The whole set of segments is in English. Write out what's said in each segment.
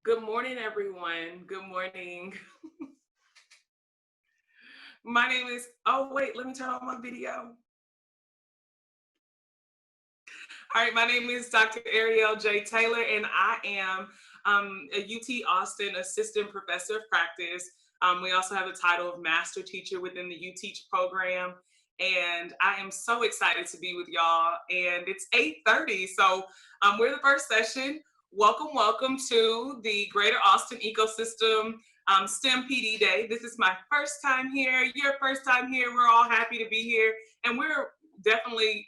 Good morning, everyone. Good morning. My name is, oh, wait, let me turn on my video. All right, my name is Dr. Ariel J. Taylor, and I am a UT Austin Assistant Professor of Practice. We also have the title of Master Teacher within the UTeach program. And I am so excited to be with y'all. And it's 8:30, so we're the first session. Welcome to the Greater Austin Ecosystem STEM PD Day. This is my first time here, your first time here. We're all happy to be here, and we're definitely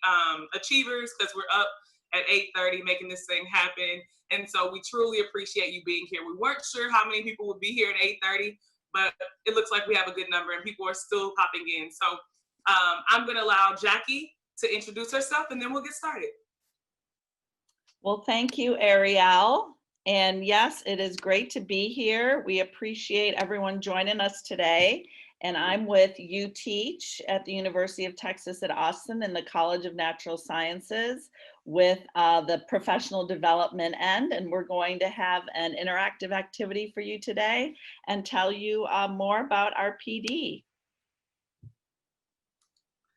achievers because we're up at 8:30 making this thing happen. And so we truly appreciate you being here. We weren't sure how many people would be here at 8:30, but it looks like we have a good number and people are still popping in. So I'm going to allow Jackie to introduce herself and then we'll get started. Well, thank you, Ariel. And yes, it is great to be here. We appreciate everyone joining us today. And I'm with UTeach at the University of Texas at Austin in the College of Natural Sciences with the professional development end. And we're going to have an interactive activity for you today and tell you more about our PD.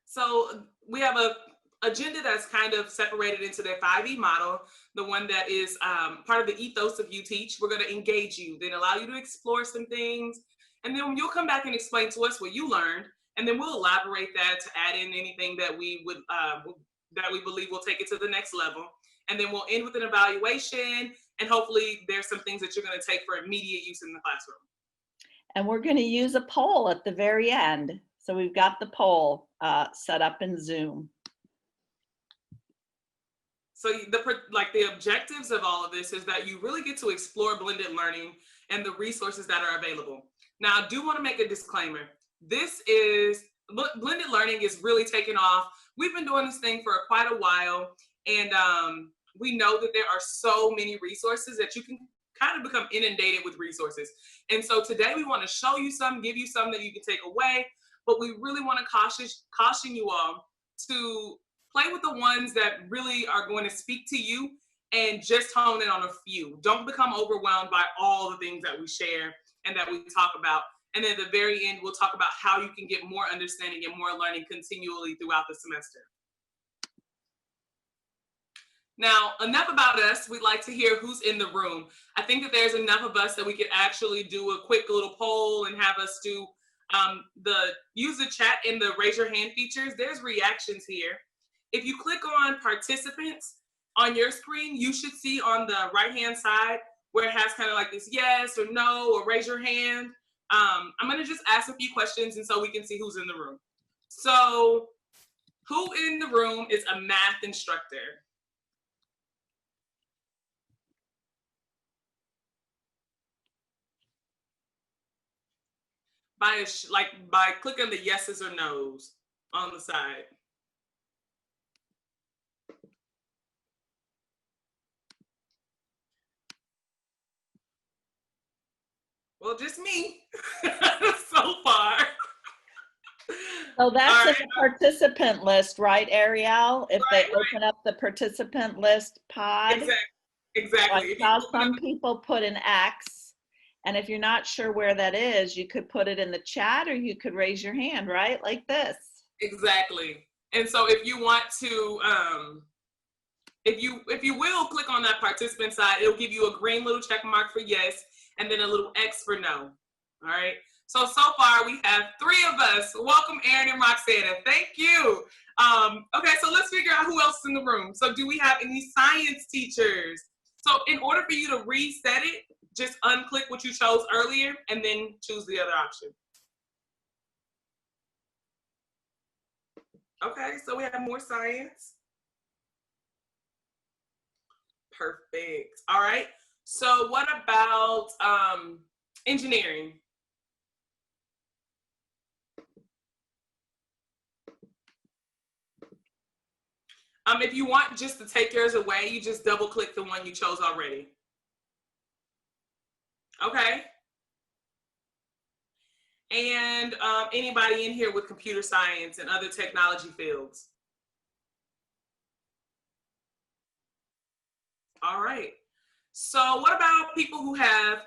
So we have a agenda that's kind of separated into their 5E model, the one that is part of the ethos of UTeach. We're going to engage you, then allow you to explore some things, and then you'll come back and explain to us what you learned, and then we'll elaborate that to add in anything that we would that we believe will take it to the next level. And then we'll end with an evaluation, and hopefully there's some things that you're going to take for immediate use in the classroom. And we're going to use a poll at the very end. So we've got the poll set up in Zoom. So the objectives of all of this is that you really get to explore blended learning and the resources that are available. Now, I do want to make a disclaimer. Blended learning is really taking off. We've been doing this thing for quite a while, and we know that there are so many resources that you can kind of become inundated with resources. And so today we want to show you some, give you some that you can take away, but we really want to caution you all to play with the ones that really are going to speak to you and just hone in on a few. Don't become overwhelmed by all the things that we share and that we talk about. And then at the very end, we'll talk about how you can get more understanding and more learning continually throughout the semester. Now, enough about us. We'd like to hear who's in the room. I think that there's enough of us that we could actually do a quick little poll and have us do use the chat and the raise your hand features. There's reactions here. If you click on participants on your screen, you should see on the right-hand side where it has kind of like this yes or no or raise your hand. I'm going to just ask a few questions and so we can see who's in the room. So who in the room is a math instructor? By clicking the yeses or nos on the side. Well, just me so far. So that's in the participant list, right, Ariel? If they open up the participant list pod. Exactly. I saw some people put an X, and if you're not sure where that is, you could put it in the chat or you could raise your hand, right? Like this. Exactly. And so if you want to, if you will click on that participant side, it'll give you a green little check mark for yes, and then a little X for no. All right. So far we have 3 of us. Welcome, Aaron and Roxana. Thank you. Okay, so let's figure out who else is in the room. So do we have any science teachers? So in order for you to reset it, just unclick what you chose earlier and then choose the other option. Okay, so we have more science. Perfect. All right. So what about engineering? If you want just to take yours away, you just double click the one you chose already. Okay. And anybody in here with computer science and other technology fields? All right. So what about people who have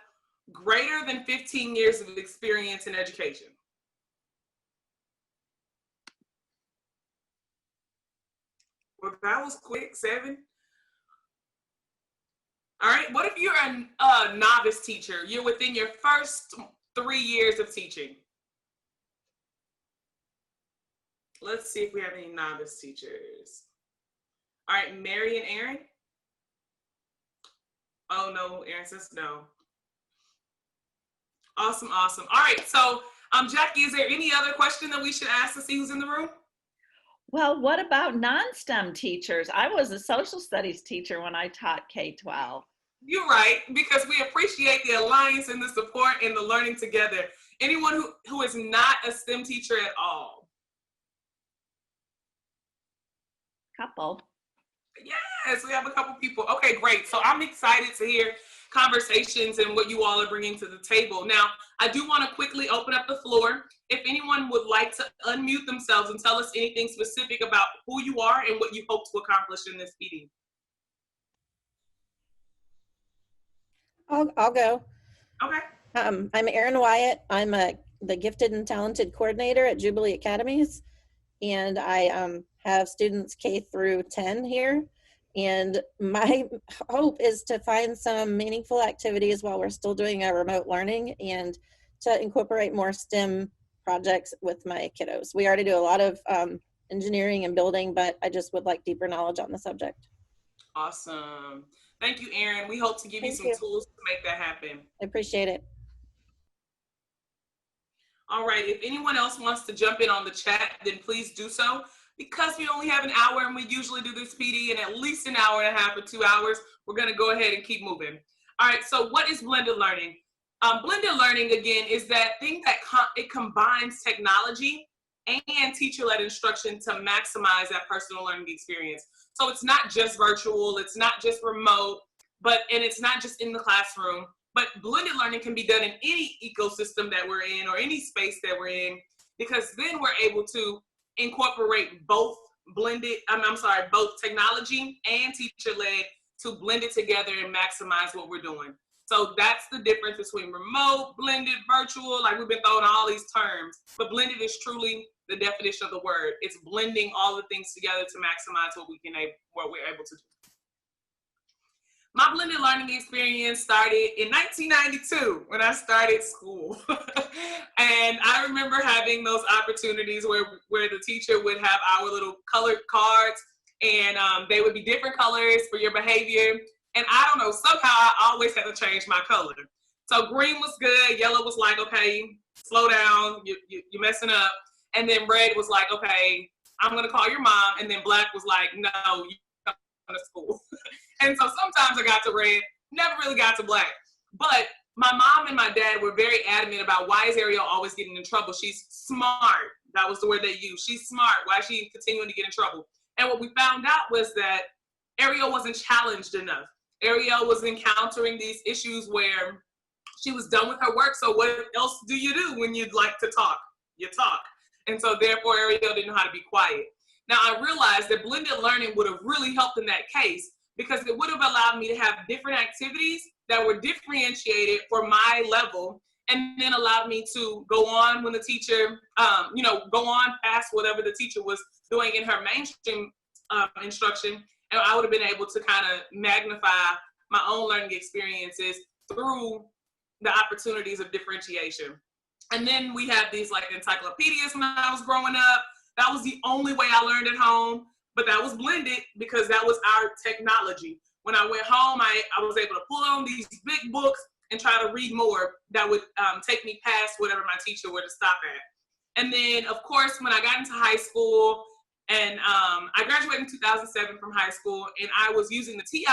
greater than 15 years of experience in education? Well, that was quick, 7. All right, what if you're a novice teacher? You're within your first 3 years of teaching. Let's see if we have any novice teachers. All right, Mary and Aaron. Oh no, Aaron says no. Awesome, awesome. All right, so Jackie, is there any other question that we should ask to see who's in the room? Well, what about non-STEM teachers? I was a social studies teacher when I taught K-12. You're right, because we appreciate the alliance and the support and the learning together. Anyone who is not a STEM teacher at all? Couple. Yes, we have a couple people. Okay, great. So I'm excited to hear conversations and what you all are bringing to the table. Now, I do want to quickly open up the floor. If anyone would like to unmute themselves and tell us anything specific about who you are and what you hope to accomplish in this meeting. I'll go. Okay. I'm Erin Wyatt. I'm the Gifted and Talented Coordinator at Jubilee Academies, and I have students K through 10 here. And my hope is to find some meaningful activities while we're still doing our remote learning and to incorporate more STEM projects with my kiddos. We already do a lot of engineering and building, but I just would like deeper knowledge on the subject. Awesome. Thank you, Erin. We hope to give you some tools to make that happen. I appreciate it. All right, if anyone else wants to jump in on the chat, then please do so. Because we only have an hour and we usually do this PD in at least an hour and a half or 2 hours, we're gonna go ahead and keep moving. All right, so what is blended learning? Blended learning, again, is that thing that it combines technology and teacher-led instruction to maximize that personal learning experience. So it's not just virtual, it's not just remote, and it's not just in the classroom, but blended learning can be done in any ecosystem that we're in or any space that we're in, because then we're able to incorporate both both technology and teacher-led to blend it together and maximize what we're doing. So that's the difference between remote, blended, virtual, like we've been throwing all these terms, but blended is truly the definition of the word. It's blending all the things together to maximize what we're able to do. My blended learning experience started in 1992 when I started school. And I remember having those opportunities where the teacher would have our little colored cards, and they would be different colors for your behavior. And I don't know, somehow I always had to change my color. So green was good, yellow was like, okay, slow down, you're messing up. And then red was like, okay, I'm gonna call your mom. And then black was like, no, you come to school. And so sometimes I got to red, never really got to black. But my mom and my dad were very adamant about, why is Ariel always getting in trouble? She's smart. That was the word they used. She's smart. Why is she continuing to get in trouble? And what we found out was that Ariel wasn't challenged enough. Ariel was encountering these issues where she was done with her work. So what else do you do when you'd like to talk? You talk. And so therefore Ariel didn't know how to be quiet. Now I realized that blended learning would have really helped in that case, because it would have allowed me to have different activities that were differentiated for my level, and then allowed me to go on when the teacher, go on past whatever the teacher was doing in her mainstream instruction, and I would have been able to kind of magnify my own learning experiences through the opportunities of differentiation. And then we have these like encyclopedias when I was growing up. That was the only way I learned at home. But that was blended because that was our technology. When I went home, I was able to pull on these big books and try to read more that would take me past whatever my teacher were to stop at. And then, of course, when I got into high school, and I graduated in 2007 from high school, and I was using the TI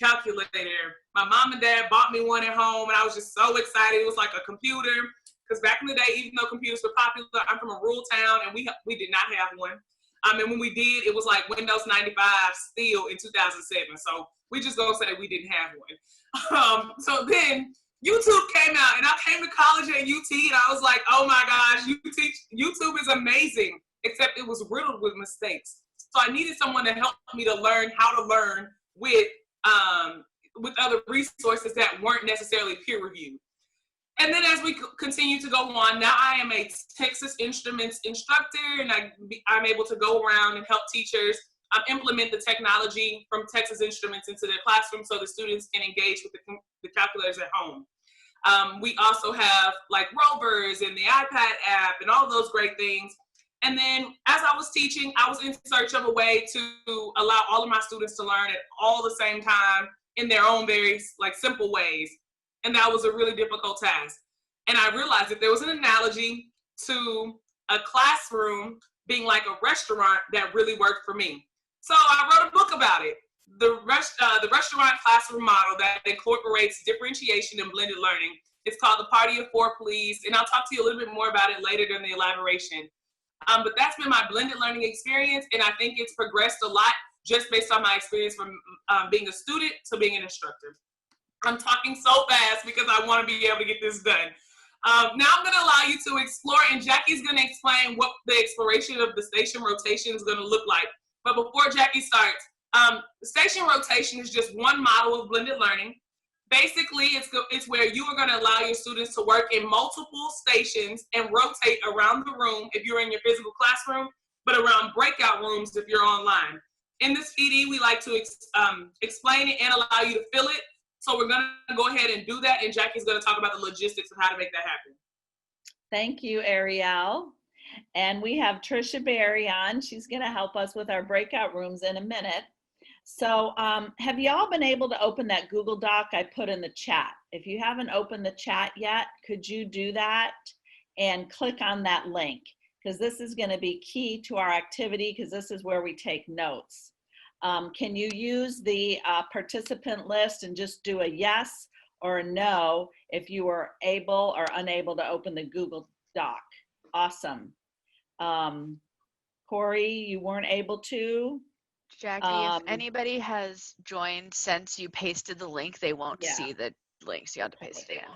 calculator. My mom and dad bought me one at home, and I was just so excited. It was like a computer, because back in the day, even though computers were popular, I'm from a rural town, and we did not have one. And when we did, it was like Windows 95 still in 2007. So we just gonna say we didn't have one. So then YouTube came out, and I came to college at UT, and I was like, oh my gosh, YouTube is amazing, except it was riddled with mistakes. So I needed someone to help me to learn how to learn with with other resources that weren't necessarily peer reviewed. And then as we continue to go on, now I am a Texas Instruments instructor, and I'm able to go around and help teachers implement the technology from Texas Instruments into their classroom so the students can engage with the calculators at home. We also have like rovers and the iPad app and all those great things. And then as I was teaching, I was in search of a way to allow all of my students to learn at all the same time in their own very like simple ways. And that was a really difficult task. And I realized that there was an analogy to a classroom being like a restaurant that really worked for me. So I wrote a book about it, the restaurant classroom model that incorporates differentiation and blended learning. It's called The Party of Four, Please. And I'll talk to you a little bit more about it later during the elaboration. But that's been my blended learning experience. And I think it's progressed a lot just based on my experience from being a student to being an instructor. I'm talking so fast because I want to be able to get this done. Now I'm going to allow you to explore, and Jackie's going to explain what the exploration of the station rotation is going to look like. But before Jackie starts, station rotation is just one model of blended learning. Basically, it's where you are going to allow your students to work in multiple stations and rotate around the room if you're in your physical classroom, but around breakout rooms if you're online. In this PD, we like to explain it and allow you to feel it. So we're going to go ahead and do that, and Jackie's going to talk about the logistics of how to make that happen. Thank you, Ariel. And we have Trisha Berry on. She's going to help us with our breakout rooms in a minute. So have you all been able to open that Google Doc I put in the chat? If you haven't opened the chat yet, could you do that and click on that link? Because this is going to be key to our activity, because this is where we take notes. Can you use the participant list and just do a yes or a no if you were able or unable to open the Google Doc? Awesome. Corey, you weren't able to? Jackie, if anybody has joined since you pasted the link, they won't see the link, so you have to paste it again.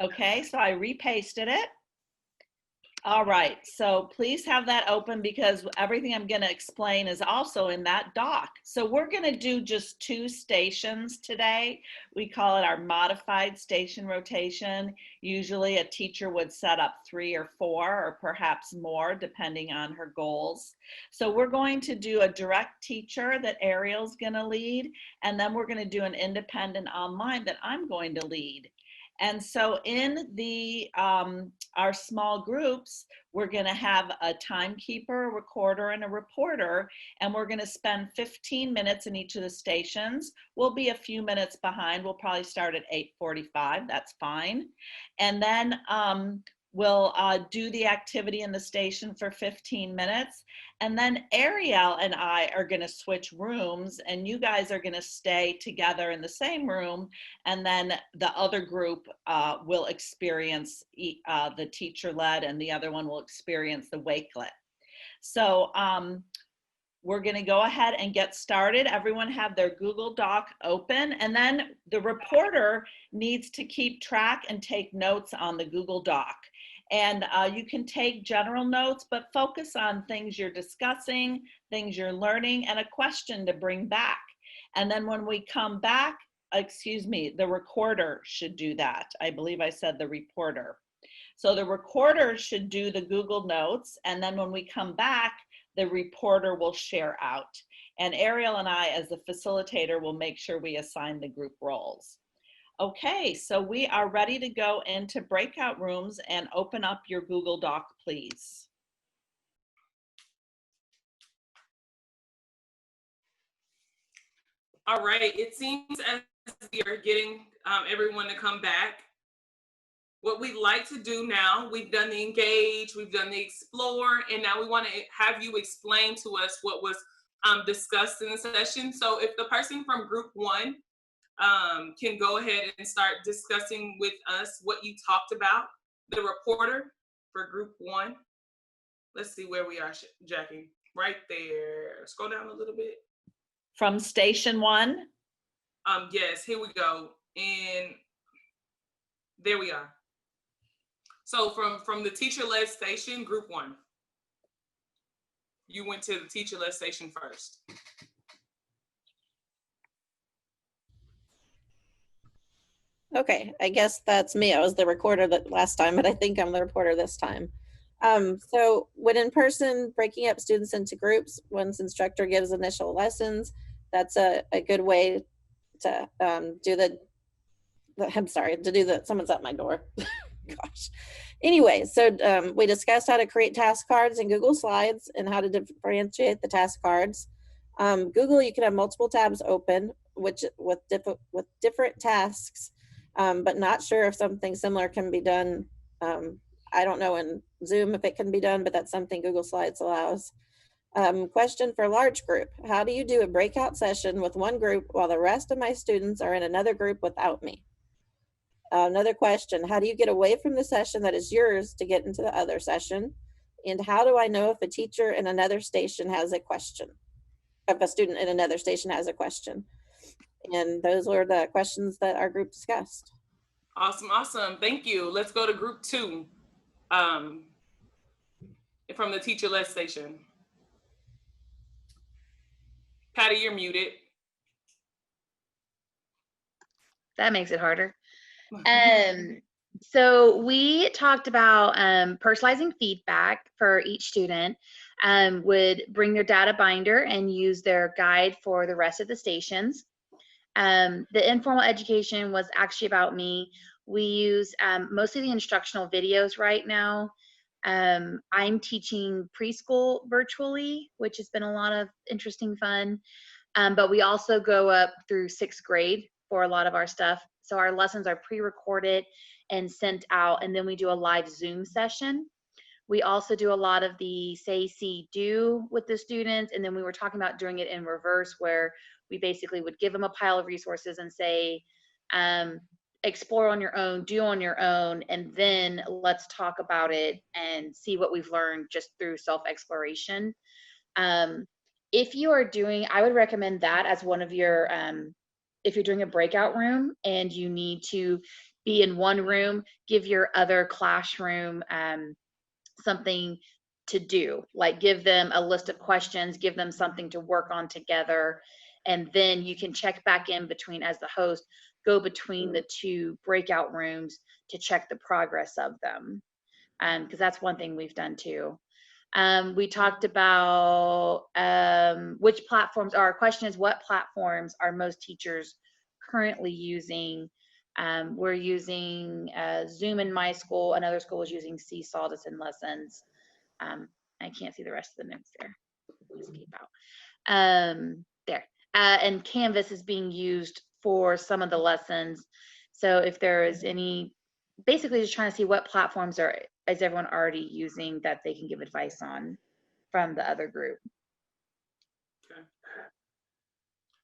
Okay, so I repasted it. All right, so please have that open because everything I'm going to explain is also in that doc. So we're going to do just 2 stations today. We call it our modified station rotation. Usually a teacher would set up 3 or 4 or perhaps more depending on her goals. So we're going to do a direct teacher that Ariel's going to lead, and then we're going to do an independent online that I'm going to lead. And so in the our small groups, we're going to have a timekeeper, a recorder, and a reporter, and we're going to spend 15 minutes in each of the stations. We'll be a few minutes behind. We'll probably start at 8:45. That's fine. And then we'll do the activity in the station for 15 minutes. And then Ariel and I are going to switch rooms, and you guys are going to stay together in the same room. And then the other group will experience the teacher-led, and the other one will experience the Wakelet. So we're going to go ahead and get started. Everyone have their Google Doc open, and then the reporter needs to keep track and take notes on the Google Doc. And you can take general notes, but focus on things you're discussing, things you're learning, and a question to bring back. And then when we come back, excuse me, the recorder should do that. I believe I said the reporter. So the recorder should do the Google Notes, and then when we come back, the reporter will share out. And Ariel and I, as the facilitator, will make sure we assign the group roles. Okay, so we are ready to go into breakout rooms, and open up your Google Doc, please. All right, it seems as we are getting everyone to come back. What we'd like to do now, we've done the engage, we've done the explore, and now we want to have you explain to us what was discussed in the session. So if the person from group 1 can go ahead and start discussing with us what you talked about, the reporter for group 1. Let's see where we are, Jackie. Right there. Scroll down a little bit. From station 1? Yes, here we go. And there we are. So from the teacher-led station, group 1. You went to the teacher-led station first. Okay, I guess that's me. I was the recorder that last time, but I think I'm the reporter this time. So when in person, breaking up students into groups, once instructor gives initial lessons, that's a good way to do I'm sorry, to do someone's at my door. Gosh. Anyway, so we discussed how to create task cards in Google Slides and how to differentiate the task cards. Google, you can have multiple tabs open, which with different tasks, but not sure if something similar can be done. I don't know in Zoom if it can be done, but that's something Google Slides allows. Question for large group. How do you do a breakout session with one group while the rest of my students are in another group without me? Another question, how do you get away from the session that is yours to get into the other session? And how do I know if a teacher in another station has a question? If a student in another station has a question? And those were the questions that our group discussed. Awesome, awesome. Thank you. Let's go to group 2 from the Teacherled Station. Patty, you're muted. That makes it harder. So we talked about personalizing feedback for each student, would bring their data binder and use their guide for the rest of the stations. The informal education was actually about me. We use mostly the instructional videos right now. I'm teaching preschool virtually, which has been a lot of interesting fun. But we also go up through 6th grade for a lot of our stuff. So our lessons are pre-recorded and sent out, and then we do a live Zoom session. We also do a lot of the say, see, do with the students, and then we were talking about doing it in reverse, where we basically would give them a pile of resources and say, explore on your own, do on your own, and then let's talk about it and see what we've learned just through self-exploration. If you are doing, I would recommend that as one of your, if you're doing a breakout room and you need to be in one room, give your other classroom something to do, like give them a list of questions, give them something to work on together, and then you can check back in between as the host, go between the 2 breakout rooms to check the progress of them, because that's one thing we've done too. We talked about which platforms, our question is, what platforms are most teachers currently using? We're using Zoom in my school. Another school is using Seesaw to send lessons. I can't see the rest of the notes there. Just keep out. There. And Canvas is being used for some of the lessons. So if there is any, basically just trying to see what platforms is everyone already using that they can give advice on from the other group. Okay.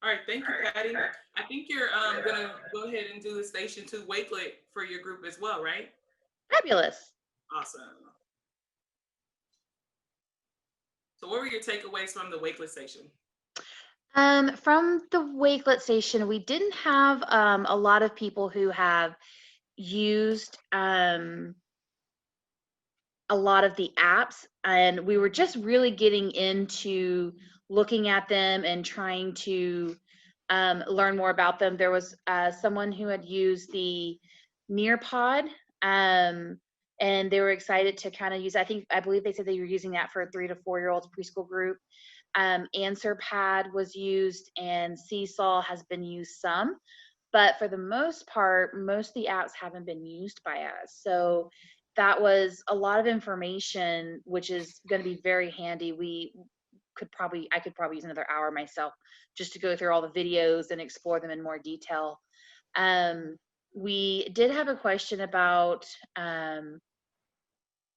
All right, thank you, Patty. I think you're gonna go ahead and do the Station 2 Wakelet for your group as well, right? Fabulous. Awesome. So what were your takeaways from the Wakelet Station? From the Wakelet Station, we didn't have a lot of people who have used a lot of the apps, and we were just really getting into looking at them and trying to learn more about them. There was someone who had used the Nearpod, and they were excited to kind of use, I believe they said they were using that for a 3 to 4 year olds preschool group. AnswerPad was used, and Seesaw has been used some, but for the most part, most of the apps haven't been used by us. So that was a lot of information, which is going to be very handy. I could probably use another hour myself just to go through all the videos and explore them in more detail. We did have a question about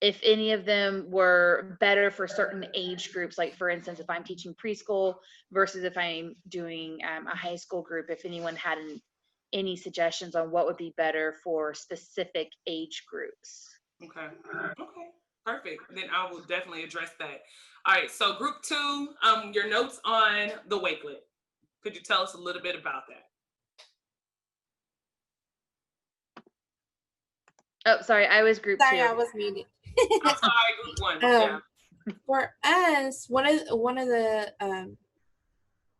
if any of them were better for certain age groups, like for instance, if I'm teaching preschool versus if I'm doing a high school group, if anyone had any suggestions on what would be better for specific age groups. Okay. Okay. Perfect. Then I will definitely address that. All right. So group 2, your notes on the Wakelet. Could you tell us a little bit about that? Oh, sorry, I was group 2. Sorry, I was muted. I'm sorry, group 1. Yeah. For us, one of the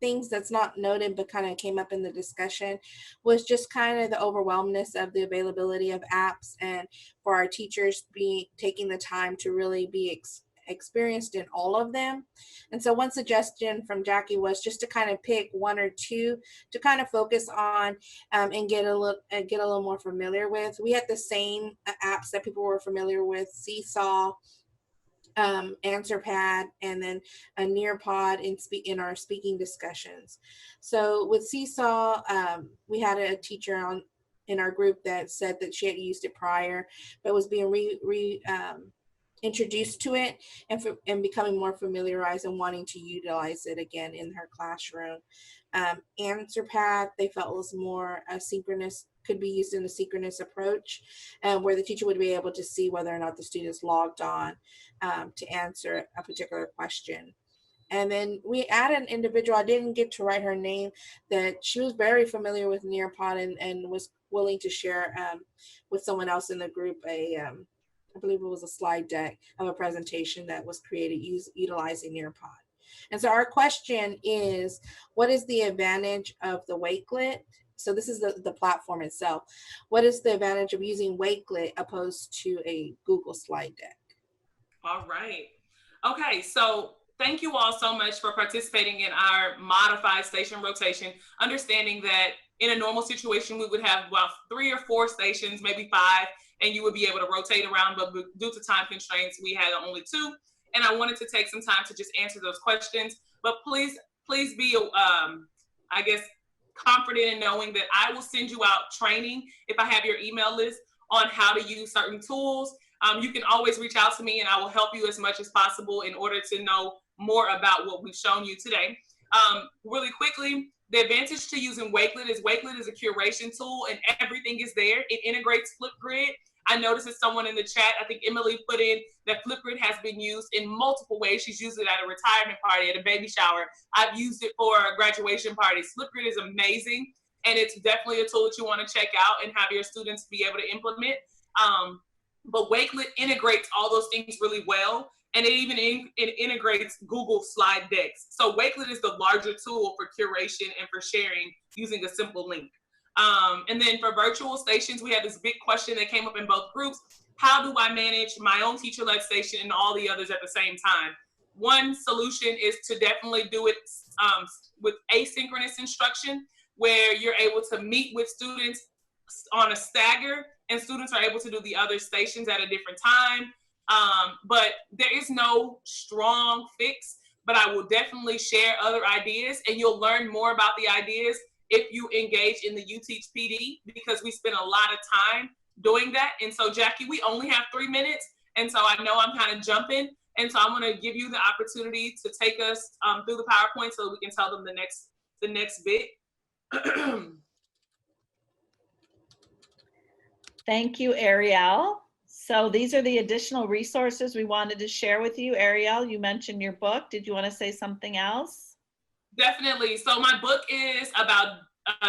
things that's not noted but kind of came up in the discussion was just kind of the overwhelmness of the availability of apps, and for our teachers taking the time to really be experienced in all of them. And so one suggestion from Jackie was just to kind of pick one or two to kind of focus on, and get a little more familiar with. We had the same apps that people were familiar with: Seesaw, AnswerPad, and then a Nearpod in our speaking discussions. So with Seesaw, we had a teacher in our group that said that she had used it prior, but was being introduced to it and becoming more familiarized and wanting to utilize it again in her classroom. AnswerPad, they felt was more asynchronous, could be used in a synchronous approach, where the teacher would be able to see whether or not the students logged on to answer a particular question. And then we added an individual, I didn't get to write her name, that she was very familiar with Nearpod and was willing to share with someone else in the group I believe it was a slide deck of a presentation that was created utilizing Nearpod. And so our question is, what is the advantage of the Wakelet? So this is the platform itself. What is the advantage of using Wakelet opposed to a Google slide deck? All right. Okay, so thank you all so much for participating in our modified station rotation, understanding that in a normal situation, we would have about 3 or 4 stations, maybe 5, and you would be able to rotate around, but due to time constraints, we had only 2. And I wanted to take some time to just answer those questions, but please be, I guess, confident in knowing that I will send you out training if I have your email list on how to use certain tools. You can always reach out to me and I will help you as much as possible in order to know more about what we've shown you today. Really quickly, the advantage to using Wakelet is a curation tool and everything is there. It integrates Flipgrid. I noticed that someone in the chat, I think Emily, put in that Flipgrid has been used in multiple ways. She's used it at a retirement party, at a baby shower. I've used it for graduation parties. Flipgrid is amazing, and it's definitely a tool that you want to check out and have your students be able to implement. But Wakelet integrates all those things really well, and it integrates Google slide decks. So Wakelet is the larger tool for curation and for sharing using a simple link. And then for virtual stations, we had this big question that came up in both groups. How do I manage my own teacher-led station and all the others at the same time? One solution is to definitely do it with asynchronous instruction, where you're able to meet with students on a stagger, and students are able to do the other stations at a different time. But there is no strong fix, but I will definitely share other ideas, and you'll learn more about the ideas if you engage in the UTeach PD, because we spend a lot of time doing that. And so Jackie, we only have 3 minutes. And so I know I'm kind of jumping. And so I'm gonna give you the opportunity to take us through the PowerPoint so that we can tell them the next bit. Thank you, Ariel. So these are the additional resources we wanted to share with you. Ariel, you mentioned your book. Did you want to say something else? Definitely. So my book is about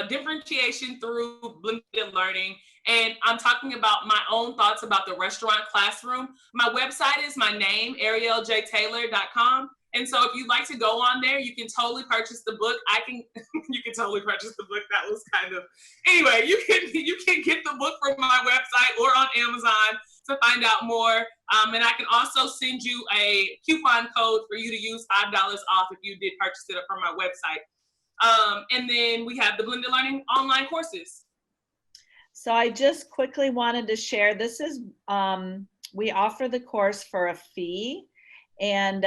differentiation through blended learning. And I'm talking about my own thoughts about the restaurant classroom. My website is my name, arieljtaylor.com. And so if you'd like to go on there, you can totally purchase the book. You can totally purchase the book. That was kind of, anyway, you can get the book from my website or on Amazon to find out more. And I can also send you a coupon code for you to use $5 off if you did purchase it from my website. And then we have the blended learning online courses. So I just quickly wanted to share, this is, we offer the course for a fee. And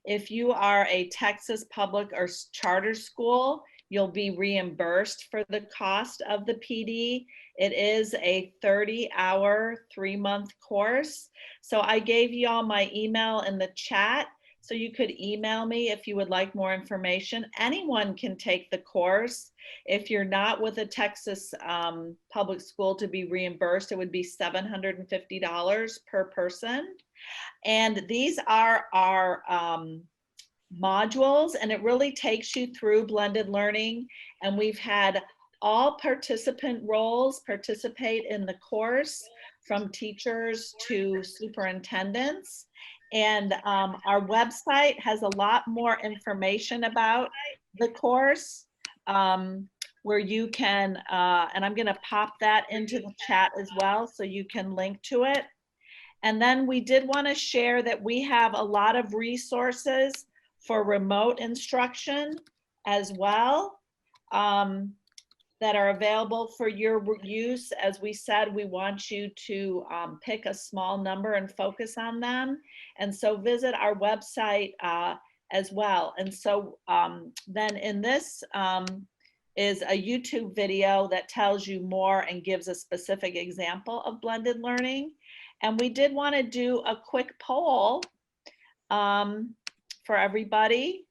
if you are a Texas public or charter school, you'll be reimbursed for the cost of the PD. It is a 30-hour, 3-month course. So I gave you all my email in the chat, so you could email me if you would like more information. Anyone can take the course. If you're not with a Texas public school to be reimbursed, it would be $750 per person. And these are our modules, and it really takes you through blended learning. And we've had all participant roles participate in the course, from teachers to superintendents. And our website has a lot more information about the course, where you can, and I'm going to pop that into the chat as well, so you can link to it. And then we did want to share that we have a lot of resources for remote instruction as well, that are available for your use. As we said, we want you to pick a small number and focus on them. And so visit our website as well. And so then in this is a YouTube video that tells you more and gives a specific example of blended learning. And we did want to do a quick poll for everybody.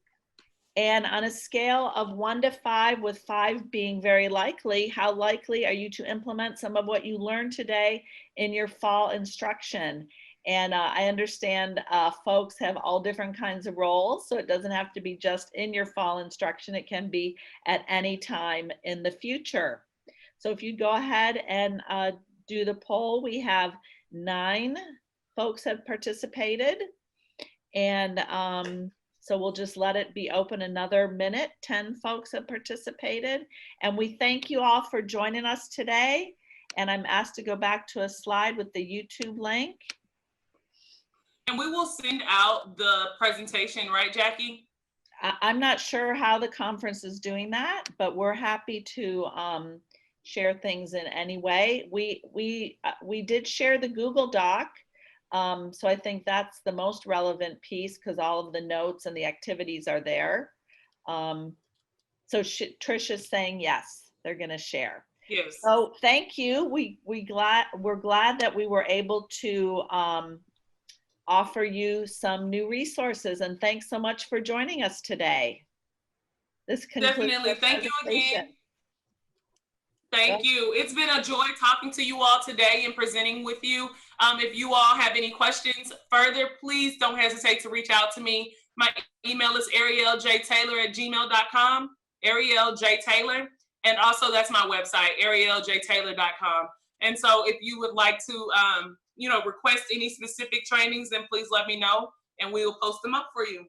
And on a scale of 1 to 5, with 5 being very likely, how likely are you to implement some of what you learned today in your fall instruction? And I understand folks have all different kinds of roles, so it doesn't have to be just in your fall instruction. It can be at any time in the future. So if you go ahead and do the poll, we have 9 folks have participated. And so we'll just let it be open another minute. 10 folks have participated. And we thank you all for joining us today. And I'm asked to go back to a slide with the YouTube link. And we will send out the presentation, right, Jackie? I'm not sure how the conference is doing that, but we're happy to share things in any way. We did share the Google Doc. So I think that's the most relevant piece, because all of the notes and the activities are there. So Trisha's saying yes, they're going to share. Yes. So thank you. We're glad that we were able to offer you some new resources, and thanks so much for joining us today. This concludes. Definitely. Thank you again. Thank you. It's been a joy talking to you all today and presenting with you. If you all have any questions further, please don't hesitate to reach out to me. My email is arieljtaylor@gmail.com, Ariel J. Taylor. And also that's my website, arieljtaylor.com. And so if you would like to, request any specific trainings, then please let me know and we will post them up for you.